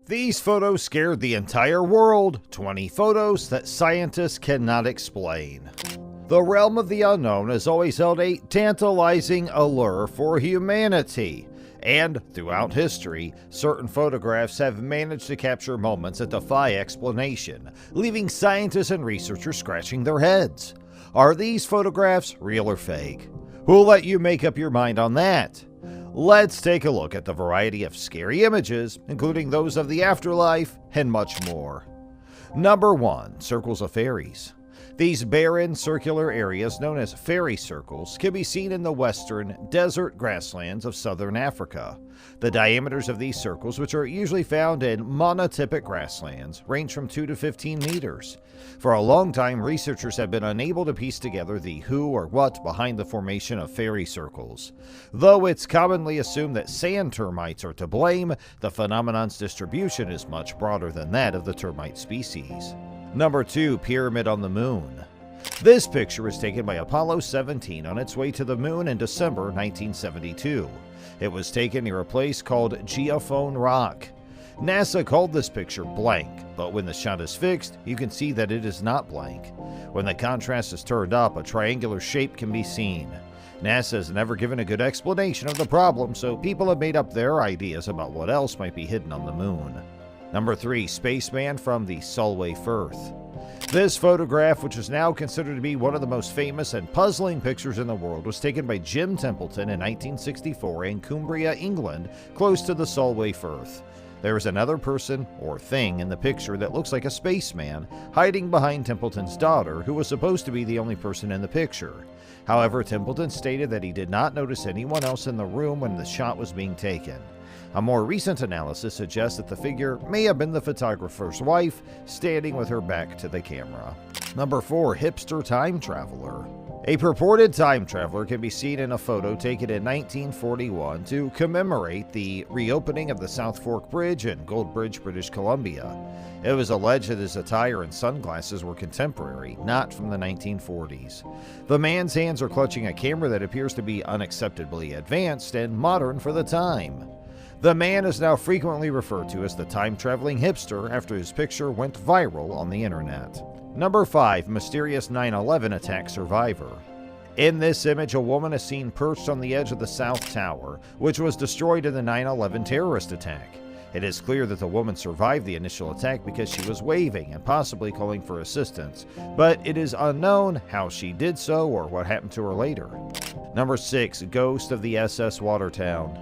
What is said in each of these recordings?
These photos scared the entire world. 20 photos that scientists cannot explain. The realm of the unknown has always held a tantalizing allure for humanity. And throughout history, certain photographs have managed to capture moments that defy explanation, leaving scientists and researchers scratching their heads. Are these photographs real or fake? Who'll let you make up your mind on that? Let's take a look at the variety of scary images, including those of the afterlife and much more. Number 1. Circles of fairies. These barren, circular areas known as fairy circles can be seen in the western desert grasslands of southern Africa. The diameters of these circles, which are usually found in monotypic grasslands, range from 2 to 15 meters. For a long time, researchers have been unable to piece together the who or what behind the formation of fairy circles. Though it's commonly assumed that sand termites are to blame, the phenomenon's distribution is much broader than that of the termite species. Number 2. Pyramid on the Moon. This picture was taken by Apollo 17 on its way to the moon in December 1972. It was taken near a place called Geophone Rock. NASA called this picture blank, but when the shot is fixed, you can see that it is not blank. When the contrast is turned up, a triangular shape can be seen. NASA has never given a good explanation of the problem, so people have made up their ideas about what else might be hidden on the moon. Number 3. Spaceman from the Solway Firth. This photograph, which is now considered to be one of the most famous and puzzling pictures in the world, was taken by Jim Templeton in 1964 in Cumbria, England, close to the Solway Firth. There is another person or thing in the picture that looks like a spaceman hiding behind Templeton's daughter, who was supposed to be the only person in the picture. However, Templeton stated that he did not notice anyone else in the room when the shot was being taken. A more recent analysis suggests that the figure may have been the photographer's wife, standing with her back to the camera. Number 4. Hipster time traveler. A purported time traveler can be seen in a photo taken in 1941 to commemorate the reopening of the South Fork Bridge in Goldbridge, British Columbia. It was alleged that his attire and sunglasses were contemporary, not from the 1940s. The man's hands are clutching a camera that appears to be unacceptably advanced and modern for the time. The man is now frequently referred to as the time-traveling hipster after his picture went viral on the internet. Number 5. Mysterious 9/11 attack survivor. In this image, a woman is seen perched on the edge of the South Tower, which was destroyed in the 9/11 terrorist attack. It is clear that the woman survived the initial attack because she was waving and possibly calling for assistance, but it is unknown how she did so or what happened to her later. Number 6. Ghost of the SS Watertown.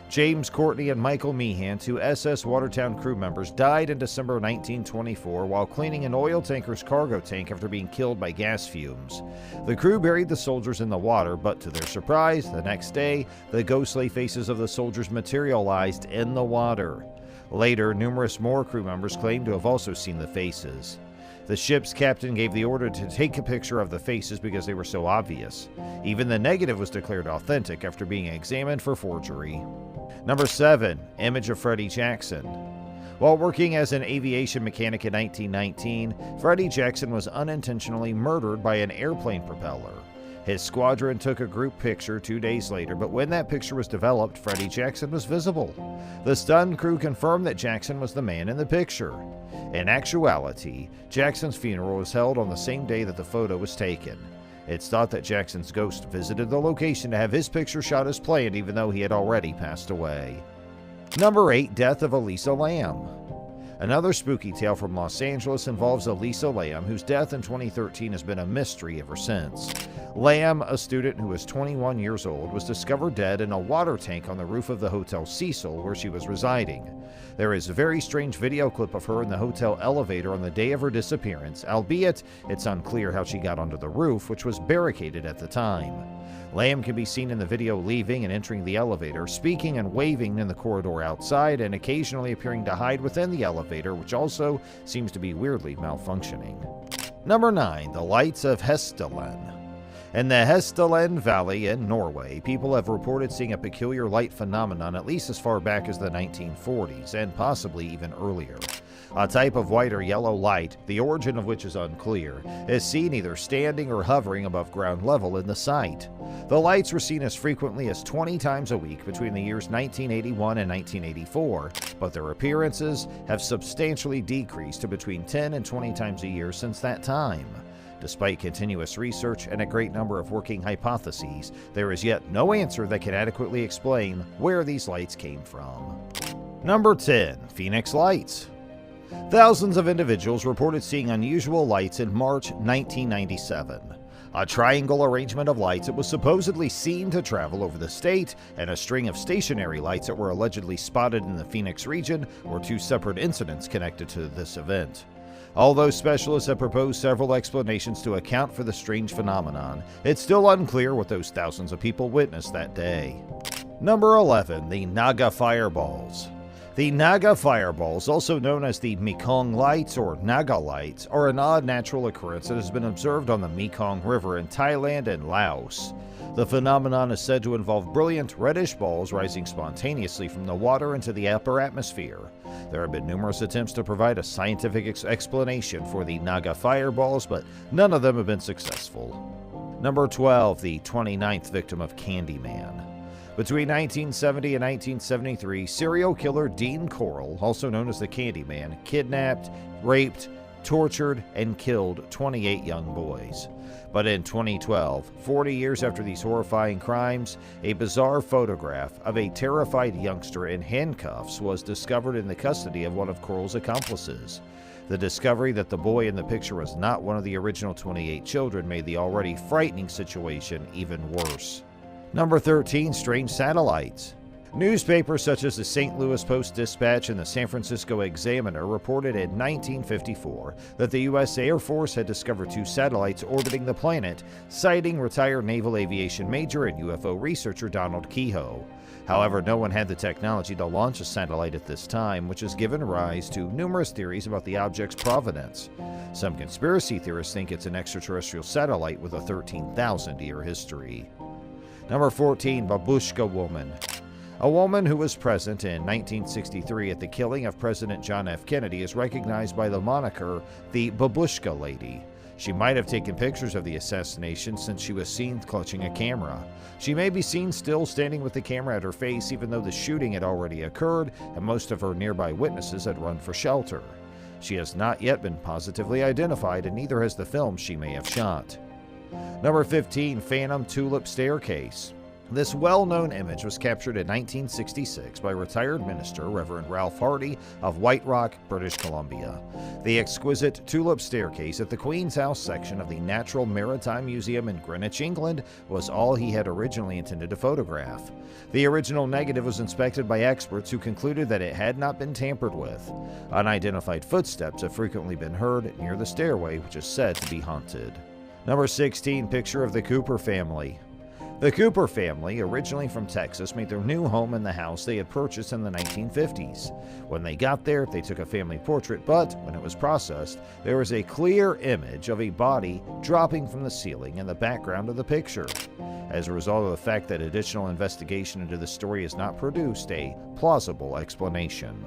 James Courtney and Michael Meehan, two SS Watertown crew members, died in December 1924 while cleaning an oil tanker's cargo tank after being killed by gas fumes. The crew buried the soldiers in the water, but to their surprise, the next day, the ghostly faces of the soldiers materialized in the water. Later, numerous more crew members claimed to have also seen the faces. The ship's captain gave the order to take a picture of the faces because they were so obvious. Even the negative was declared authentic after being examined for forgery. Number 7. Image of Freddie Jackson. While working as an aviation mechanic in 1919, Freddie Jackson was unintentionally murdered by an airplane propeller. His squadron took a group picture 2 days later, but when that picture was developed, Freddie Jackson was visible. The stunned crew confirmed that Jackson was the man in the picture. In actuality, Jackson's funeral was held on the same day that the photo was taken. It's thought that Jackson's ghost visited the location to have his picture shot as planned, even though he had already passed away. Number 8. Death of Elisa Lam. Another spooky tale from Los Angeles involves Elisa Lam, whose death in 2013 has been a mystery ever since. Lam, a student who was 21 years old, was discovered dead in a water tank on the roof of the Hotel Cecil, where she was residing. There is a very strange video clip of her in the hotel elevator on the day of her disappearance, albeit it's unclear how she got onto the roof, which was barricaded at the time. Lam can be seen in the video leaving and entering the elevator, speaking and waving in the corridor outside, and occasionally appearing to hide within the elevator, which also seems to be weirdly malfunctioning. Number 9. The Lights of Hestelen. In the Hestelen Valley in Norway, people have reported seeing a peculiar light phenomenon at least as far back as the 1940s, and possibly even earlier. A type of white or yellow light, the origin of which is unclear, is seen either standing or hovering above ground level in the site. The lights were seen as frequently as 20 times a week between the years 1981 and 1984, but their appearances have substantially decreased to between 10 and 20 times a year since that time. Despite continuous research and a great number of working hypotheses, there is yet no answer that can adequately explain where these lights came from. Number 10. Phoenix Lights. Thousands of individuals reported seeing unusual lights in March 1997. A triangle arrangement of lights that was supposedly seen to travel over the state, and a string of stationary lights that were allegedly spotted in the Phoenix region were two separate incidents connected to this event. Although specialists have proposed several explanations to account for the strange phenomenon, it's still unclear what those thousands of people witnessed that day. Number 11. The Naga Fireballs. The Naga Fireballs, also known as the Mekong Lights or Naga Lights, are an odd natural occurrence that has been observed on the Mekong River in Thailand and Laos. The phenomenon is said to involve brilliant reddish balls rising spontaneously from the water into the upper atmosphere. There have been numerous attempts to provide a scientific explanation for the Naga Fireballs, but none of them have been successful. Number 12. The 29th victim of Candyman. Between 1970 and 1973, serial killer Dean Corll, also known as the Candyman, kidnapped, raped, tortured, and killed 28 young boys. But in 2012, 40 years after these horrifying crimes, a bizarre photograph of a terrified youngster in handcuffs was discovered in the custody of one of Corll's accomplices. The discovery that the boy in the picture was not one of the original 28 children made the already frightening situation even worse. Number 13. Strange Satellites. Newspapers such as the St. Louis Post-Dispatch and the San Francisco Examiner reported in 1954 that the U.S. Air Force had discovered two satellites orbiting the planet, citing retired Naval Aviation Major and UFO researcher Donald Keyhoe. However, no one had the technology to launch a satellite at this time, which has given rise to numerous theories about the object's provenance. Some conspiracy theorists think it's an extraterrestrial satellite with a 13,000-year history. Number 14. Babushka Woman. A woman who was present in 1963 at the killing of President John F. Kennedy is recognized by the moniker the Babushka Lady. She might have taken pictures of the assassination since she was seen clutching a camera. She may be seen still standing with the camera at her face even though the shooting had already occurred and most of her nearby witnesses had run for shelter. She has not yet been positively identified and neither has the film she may have shot. Number 15. Phantom Tulip Staircase. This well-known image was captured in 1966 by retired minister Reverend Ralph Hardy of White Rock, British Columbia. The exquisite tulip staircase at the Queen's House section of the Natural Maritime Museum in Greenwich, England, was all he had originally intended to photograph. The original negative was inspected by experts who concluded that it had not been tampered with. Unidentified footsteps have frequently been heard near the stairway, which is said to be haunted. Number 16. Picture of the Cooper family. The Cooper family, originally from Texas, made their new home in the house they had purchased in the 1950s. When they got there, they took a family portrait, but when it was processed, there was a clear image of a body dropping from the ceiling in the background of the picture. As a result of the fact that additional investigation into the story has not produced a plausible explanation.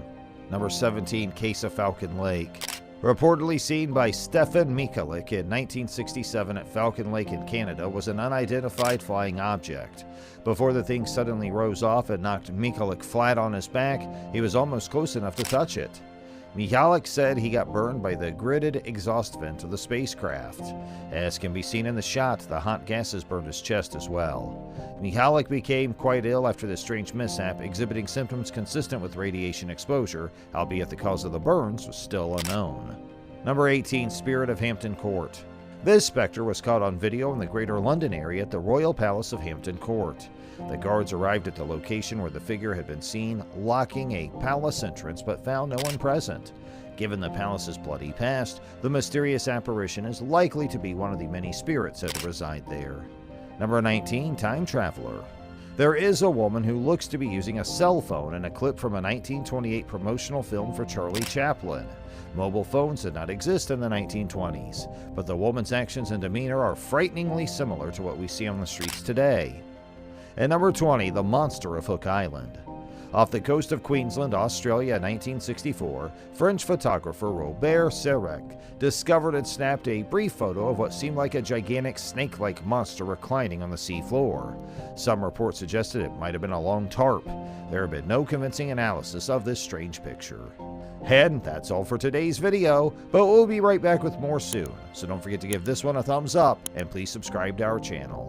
Number 17. Case of Falcon Lake. Reportedly seen by Stefan Mikulik in 1967 at Falcon Lake in Canada was an unidentified flying object. Before the thing suddenly rose off and knocked Mikulik flat on his back, he was almost close enough to touch it. Mikulik said he got burned by the gridded exhaust vent of the spacecraft. As can be seen in the shot, the hot gases burned his chest as well. Mikulik became quite ill after this strange mishap, exhibiting symptoms consistent with radiation exposure, albeit the cause of the burns was still unknown. Number 18. Spirit of Hampton Court. This specter was caught on video in the Greater London area at the Royal Palace of Hampton Court. The guards arrived at the location where the figure had been seen locking a palace entrance but found no one present. Given the palace's bloody past, the mysterious apparition is likely to be one of the many spirits that reside there. Number 19. Time Traveler. There is a woman who looks to be using a cell phone in a clip from a 1928 promotional film for Charlie Chaplin. Mobile phones did not exist in the 1920s, but the woman's actions and demeanor are frighteningly similar to what we see on the streets today. And number 20. The Monster of Hook Island. Off the coast of Queensland, Australia in 1964, French photographer Robert Serec discovered and snapped a brief photo of what seemed like a gigantic snake-like monster reclining on the seafloor. Some reports suggested it might have been a long tarp. There have been no convincing analysis of this strange picture. And that's all for today's video, but we'll be right back with more soon, so don't forget to give this one a thumbs up and please subscribe to our channel.